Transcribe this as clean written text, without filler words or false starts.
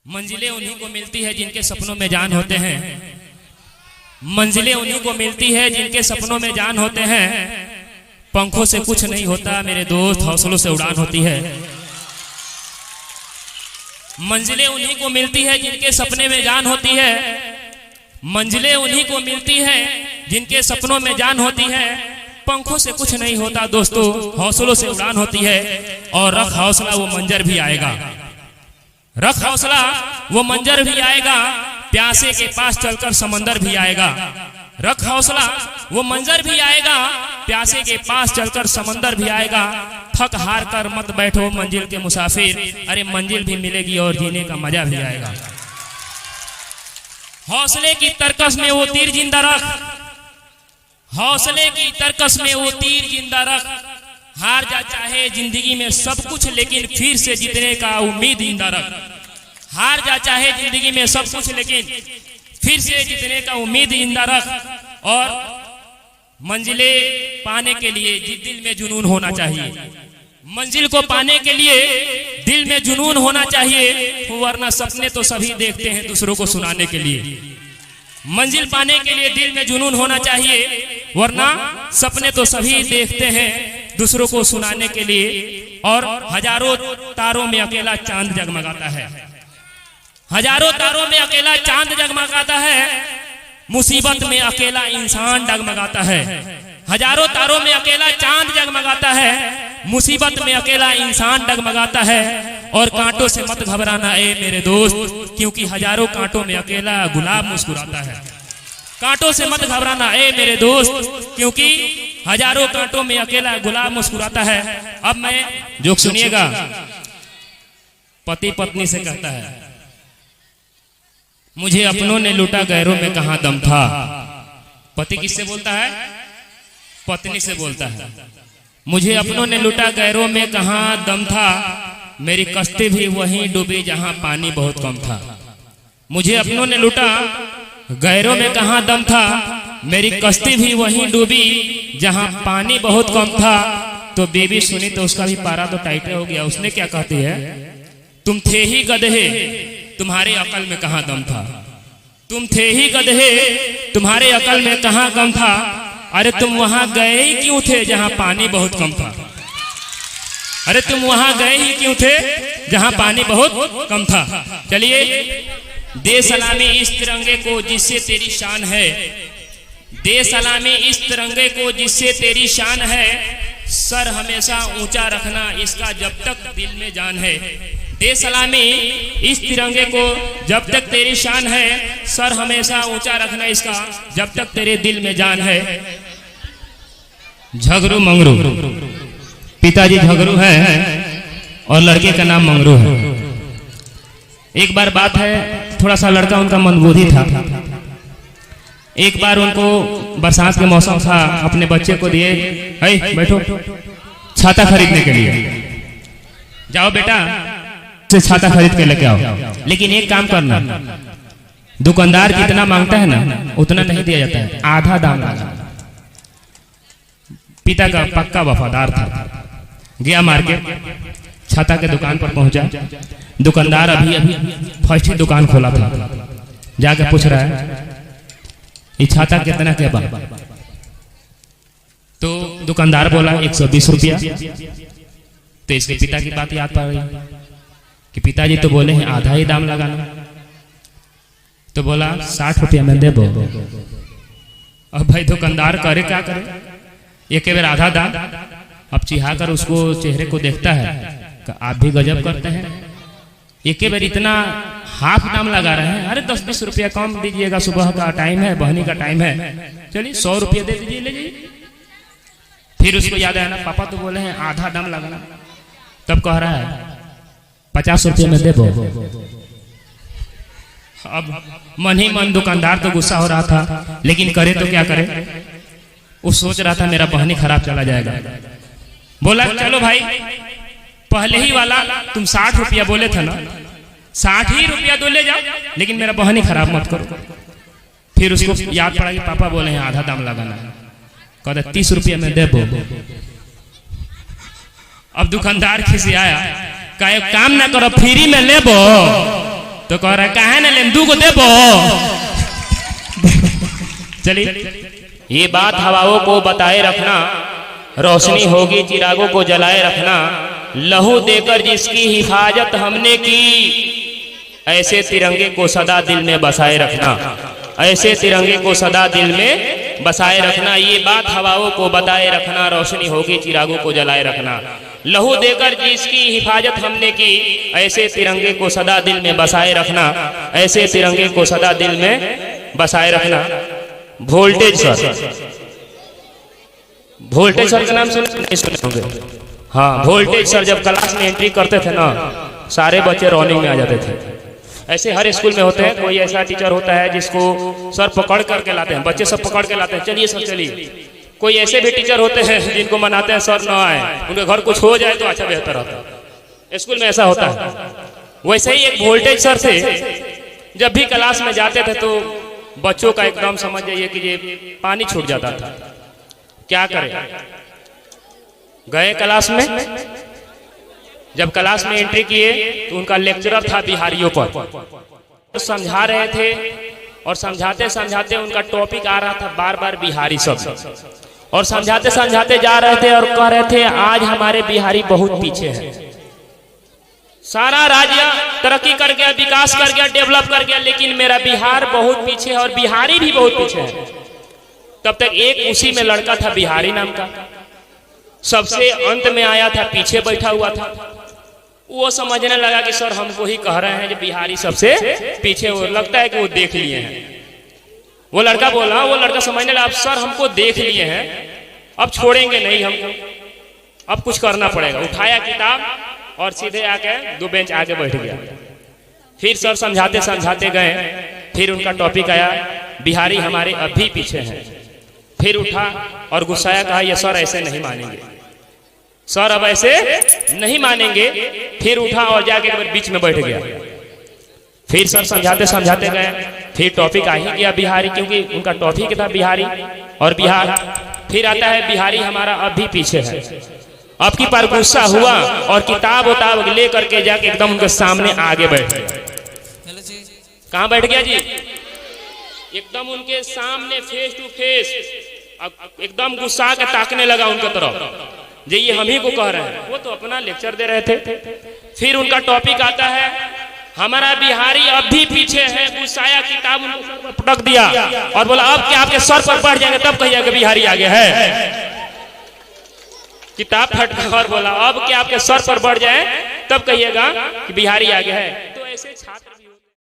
मंजिलें उन्हीं को मिलती है जिनके सपनों में जान होते हैं। मंजिलें उन्हीं को मिलती है जिनके सपनों में जान होते हैं। पंखों से कुछ नहीं होता मेरे दोस्त, हौसलों से उड़ान होती है। मंजिलें उन्हीं को मिलती है जिनके सपने में जान होती है। मंजिलें उन्हीं को मिलती है जिनके सपनों में जान होती है। पंखों से कुछ नहीं होता दोस्तों, हौसलों से उड़ान होती है। और रख हौसला वो मंजर भी आएगा, रख हौसला वो मंजर भी आएगा। प्यासे के पास चलकर समंदर भी आएगा। रख हौसला वो मंजर भी आएगा। प्यासे के पास चलकर समंदर भी आएगा। थक हार कर मत बैठो मंजिल के मुसाफिर, अरे मंजिल भी मिलेगी और जीने का मजा भी आएगा। हौसले की तरकस में वो तीर जिंदा रख, हौसले की तरकस में वो तीर जिंदा रख। हार जा चाहे जिंदगी में सब कुछ, लेकिन फिर से जीतने का उम्मीद जिंदा रख। हार जा चाहे जिंदगी में सब कुछ, लेकिन फिर से जीतने का उम्मीद जिंदा रख। और मंजिलें पाने के लिए दिल में जुनून होना चाहिए। मंजिल को पाने के लिए दिल में जुनून होना चाहिए, वरना सपने तो सभी देखते हैं दूसरों को सुनाने के लिए। मंजिल पाने के लिए दिल में जुनून होना चाहिए, वरना सपने तो सभी देखते हैं दूसरों को सुनाने के लिए। और हजारों तारों में अकेला चांद जगमगाता है, हजारों तारों में अकेला चांद जगमगाता है। मुसीबत में अकेला इंसान डगमगाता है। हजारों तारों में अकेला चांद जगमगाता है। मुसीबत में अकेला इंसान डगमगाता है। और कांटों से मत घबराना ए मेरे दोस्त, क्योंकि हजारों कांटों में अकेला गुलाब मुस्कुराता है। कांटों से मत घबराना ए मेरे दोस्त, क्योंकि हजारों कांटों में अकेला गुलाब मुस्कुराता है। अब मैं जोक सुनिएगा। पति पत्नी से कहता है, मुझे अपनों ने लूटा गैरों में कहां दम था। पति किससे बोलता है? पत्नी से बोलता है, मुझे अपनों ने लूटा गैरों में कहां दम था। मेरी कश्ती भी वहीं डूबी जहां पानी बहुत कम था। मुझे अपनों ने लूटा गैरों में कहां दम था। मेरी कश्ती भी वहीं डूबी जहां पानी बहुत कम था। तो बेबी सुनी तो उसका भी पारा तो टाइट हो गया। उसने क्या कहती है, तुम थे ही गधे, तुम्हारे अकल में कहां दम था। तुम थे ही गधे, तुम्हारे अकल में कहां दम था। अरे तुम वहां गए ही क्यों थे जहां पानी बहुत कम था। अरे तुम वहां गए ही क्यों थे जहां पानी बहुत कम था। चलिए, दे सलामी इस तिरंगे को जिससे तेरी शान है। दे सलामी इस तिरंगे को जिससे तेरी शान है। सर हमेशा ऊंचा रखना इसका जब तक दिल में जान है। दे सलामी इस तिरंगे को जब तक तेरी शान है। सर हमेशा ऊंचा रखना इसका जब तक तेरे दिल में जान है। झगरू मंगरू, पिताजी झगरू है और लड़के का नाम मंगरू है। एक बार बात है, थोड़ा सा लड़का उनका मंदबुद्धि था। एक बार उनको बरसात के मौसम था, अपने बच्चे को दिए, बैठो छाता खरीदने के लिए, जाओ बेटा से छाता खरीद के लेके आओ। लेकिन एक काम करना, दुकानदार जितना मांगता है ना उतना नहीं दिया जाता है, आधा दाम लगा। पिता का पक्का वफादार था। गया मार्केट, छाता के दुकान पर पहुंचा। दुकानदार अभी फर्स्ट ही दुकान खोला था। जाके पूछ रहा है, ये छाता कितना के बा? तो दुकानदार बोला 120 रुपया। तो इसके पिता की बात याद पड़ गई कि पिताजी तो बोले हैं आधा ही दाम लगाना। तो बोला 60 रुपया में दे दो। अब भाई दुकानदार करे क्या करे, एक बार आधा दाम। अब चिढ़ा कर उसको चेहरे को देखता है कि आप भी गजब करते हैं, एक बार इतना हाफ दाम लगा रहे हैं। अरे 10-20 रुपया कम दीजिएगा, सुबह का टाइम है, बहनी का टाइम है, चलिए 100 रुपया दे दीजिए, ले जाइए। फिर उसको याद आया ना, पापा तो बोले हैं आधा दाम लगाना। तब कह रहा है 50 रुपये में दे दो। अब मन ही मन दुकानदार तो गुस्सा हो रहा था, लेकिन करे तो क्या करे। वो सोच रहा था मेरा बहनी खराब चला जाएगा। बोला चलो भाई, पहले ही वाला तुम 60 रुपया बोले थे ना, 60 ही रुपया दो, ले जाओ, लेकिन मेरा बहनी खराब मत करो। फिर उसको याद पड़ा कि पापा बोले हैं आधा दाम लगाना। कहते 30 रुपया में दे दो। अब दुकानदार खिसियाया, कहे काम ना करो, फ्री में ले बो। तो कह रहा है कहा ना लेंदू को देबो। चलिए, ये बात हवाओं को बताए रखना, रोशनी होगी चिरागों को जलाए रखना, लहू देकर जिसकी हिफाजत हमने की, ऐसे तिरंगे को सदा दिल में बसाए रखना, ऐसे तिरंगे को सदा दिल में बसाए रखना। ये बात हवाओं को बताए रखना, रोशनी होगी चिरागों को जलाए रखना, लहू देकर जिसकी हिफाजत हमने की, ऐसे तिरंगे को सदा दिल में बसाए रखना, ऐसे तिरंगे को सदा दिल में बसाए रखना। वोल्टेज सर, वोल्टेज सर का नाम नहीं सुने होंगे? हाँ, वोल्टेज सर जब क्लास में एंट्री करते थे ना, सारे बच्चे रॉनिंग में आ जाते थे। ऐसे हर स्कूल में होते हैं, कोई ऐसा टीचर होता है जिसको सर पकड़ करके लाते हैं, बच्चे सब पकड़ के लाते हैं, चलिए सर चलिए। कोई ऐसे भी टीचर होते हैं जिनको मनाते हैं सर न आए, उनके घर कुछ हो जाए तो अच्छा बेहतर होता है। स्कूल में ऐसा होता है। वैसे ही एक वोल्टेज सर थे, जब भी क्लास में जाते थे तो बच्चों का एकदम समझ जाइए कि ये पानी छूट जाता था। क्या करें, गए क्लास में, जब क्लास में एंट्री किए तो उनका लेक्चरर था बिहारियों पर, तो समझा रहे थे और समझाते समझाते उनका टॉपिक आ रहा था बार बार बिहारी सब, और समझाते समझाते जा रहे थे और कह रहे थे आज हमारे बिहारी बहुत पीछे हैं। सारा राज्य तरक्की कर गया, विकास कर गया, डेवलप कर गया, लेकिन मेरा बिहार बहुत पीछे है और बिहारी भी बहुत पीछे है। तब तक एक उसी में लड़का था बिहारी नाम का, सबसे अंत में आया था, पीछे बैठा हुआ था। वो समझने लगा कि सर हमको ही कह रहे हैं कि बिहारी सबसे पीछे, वो लगता है कि वो देख लिए हैं। वो लड़का बोला, वो लड़का समझने लगा सर हमको देख लिए हैं, अब छोड़ेंगे नहीं हमको, अब कुछ करना पड़ेगा। उठाया किताब और सीधे आके 2 बेंच आगे बैठ गया। फिर सर समझाते समझाते गए, फिर उनका टॉपिक आया बिहारी हमारे अब भी पीछे हैं। फिर उठा और गुस्साया, कहा ये सर ऐसे नहीं मानेंगे, सर अब ऐसे नहीं मानेंगे। फिर उठा और जाके बीच में बैठ गया। फिर सर समझाते समझाते गए, फिर टॉपिक आ ही गया बिहारी, क्योंकि उनका टॉपिक था बिहारी और बिहार। फिर आता है बिहारी हमारा अब भी पीछे है। अब की बार गुस्सा हुआ और किताब उताब ले करके जाके एकदम उनके सामने आगे बैठ गया। कहाँ बैठ गया जी? एकदम उनके सामने फेस टू फेस, एकदम गुस्सा के ताकने लगा उनके तरफ, जे ये हम ही को कह रहे हैं। वो तो अपना लेक्चर दे रहे थे। फिर उनका टॉपिक आता है हमारा बिहारी अब भी पीछे है। गुस्साया, किताब उनके सर पर पटक दिया और बोला अब क्या आपके सर पर बढ़ जाएंगे तब कहिएगा बिहारी आगे है। किताब फटका और बोला अब क्या आपके सर पर बढ़ जाए तब कहिएगा कि बिहारी आगे है। तो ऐसे छात्र भी